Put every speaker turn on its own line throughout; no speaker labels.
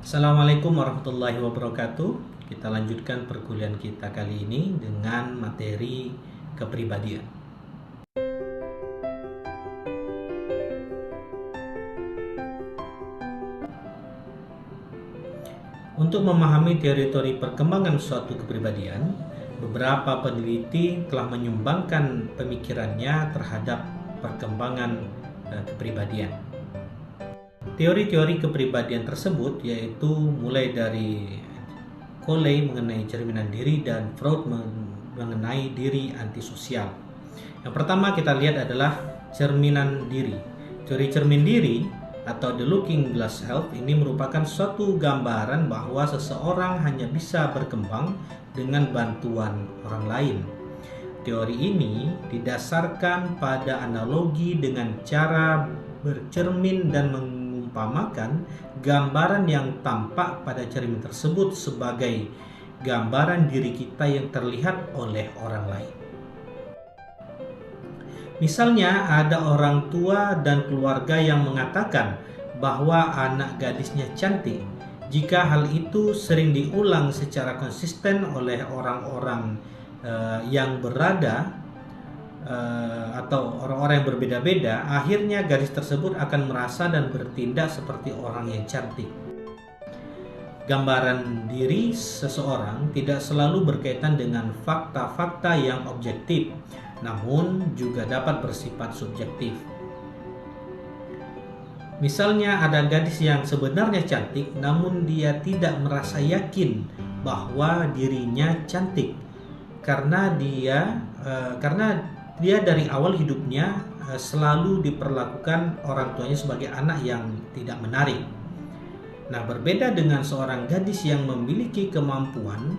Assalamualaikum warahmatullahi wabarakatuh. Kita lanjutkan perkuliahan kita kali ini dengan materi kepribadian. Untuk memahami teori-teori perkembangan suatu kepribadian, beberapa peneliti telah menyumbangkan pemikirannya terhadap perkembangan kepribadian. Teori-teori kepribadian tersebut yaitu mulai dari Cole mengenai cerminan diri dan Freud mengenai diri antisosial. Yang pertama kita lihat adalah cerminan diri. Teori cermin diri atau the looking glass self ini merupakan suatu gambaran bahwa seseorang hanya bisa berkembang dengan bantuan orang lain. Teori ini didasarkan pada analogi dengan cara bercermin dan mengumpamakan gambaran yang tampak pada cermin tersebut sebagai gambaran diri kita yang terlihat oleh orang lain. Misalnya ada orang tua dan keluarga yang mengatakan bahwa anak gadisnya cantik. Jika hal itu sering diulang secara konsisten oleh orang-orang yang berada atau orang-orang yang berbeda-beda, akhirnya gadis tersebut akan merasa dan bertindak seperti orang yang cantik. Gambaran diri seseorang tidak selalu berkaitan dengan fakta-fakta yang objektif, namun juga dapat bersifat subjektif. Misalnya ada gadis yang sebenarnya cantik, namun dia tidak merasa yakin bahwa dirinya cantik karena dia dari awal hidupnya selalu diperlakukan orang tuanya sebagai anak yang tidak menarik. Nah, berbeda dengan seorang gadis yang memiliki kemampuan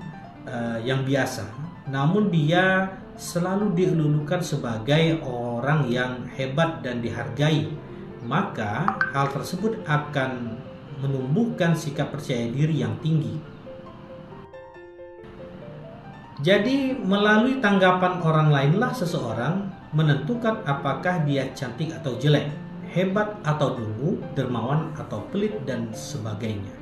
yang biasa, namun dia selalu dielulukan sebagai orang yang hebat dan dihargai, maka hal tersebut akan menumbuhkan sikap percaya diri yang tinggi. Jadi melalui tanggapan orang lainlah seseorang menentukan apakah dia cantik atau jelek, hebat atau dungu, dermawan atau pelit, dan sebagainya.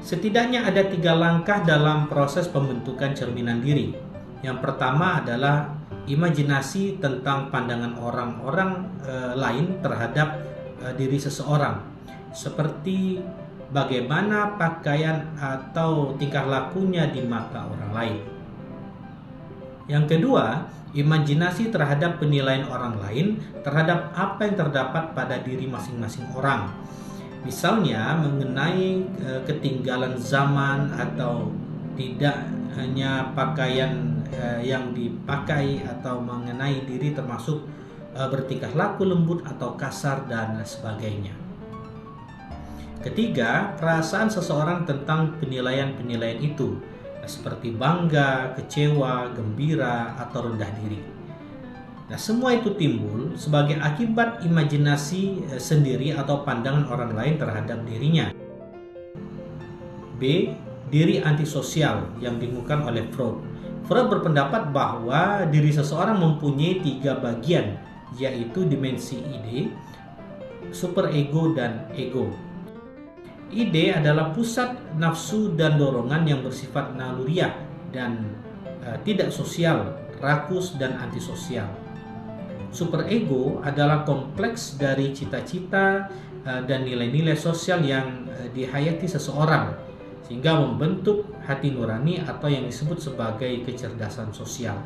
Setidaknya ada 3 langkah dalam proses pembentukan cerminan diri. Yang pertama adalah imajinasi tentang pandangan orang-orang lain terhadap diri seseorang, seperti bagaimana pakaian atau tingkah lakunya di mata orang lain. Yang kedua, imajinasi terhadap penilaian orang lain terhadap apa yang terdapat pada diri masing-masing orang. Misalnya mengenai ketinggalan zaman atau tidak hanya pakaian yang dipakai, atau mengenai diri termasuk bertingkah laku lembut atau kasar dan sebagainya. Ketiga, perasaan seseorang tentang penilaian-penilaian itu, seperti bangga, kecewa, gembira, atau rendah diri. Nah, semua itu timbul sebagai akibat imajinasi sendiri atau pandangan orang lain terhadap dirinya. B. Diri antisosial yang ditemukan oleh Freud. Freud berpendapat bahwa diri seseorang mempunyai 3 bagian, yaitu dimensi ide, superego, dan ego. Ide adalah pusat nafsu dan dorongan yang bersifat naluriah dan tidak sosial, rakus, dan antisosial. Superego adalah kompleks dari cita-cita dan nilai-nilai sosial yang dihayati seseorang, sehingga membentuk hati nurani atau yang disebut sebagai kecerdasan sosial.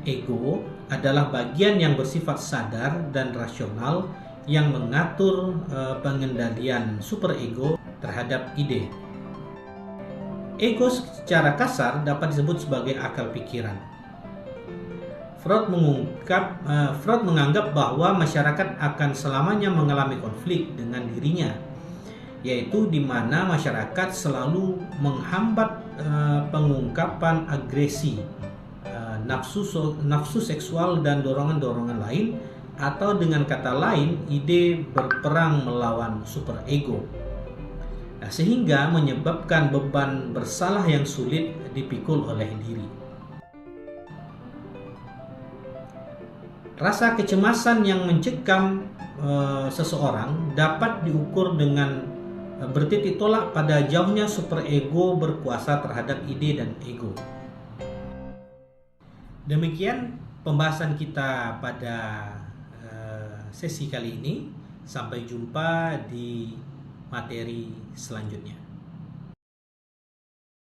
Ego adalah bagian yang bersifat sadar dan rasional yang mengatur pengendalian superego terhadap ide. Ego secara kasar dapat disebut sebagai akal pikiran. Freud menganggap bahwa masyarakat akan selamanya mengalami konflik dengan dirinya, yaitu di mana masyarakat selalu menghambat pengungkapan agresi, nafsu seksual, dan dorongan-dorongan lain, atau dengan kata lain, ide berperang melawan superego. Nah, sehingga menyebabkan beban bersalah yang sulit dipikul oleh diri. Rasa kecemasan yang mencekam seseorang dapat diukur dengan bertitik tolak pada jauhnya superego berkuasa terhadap ide dan ego. Demikian pembahasan kita pada sesi kali ini. Sampai jumpa di materi selanjutnya.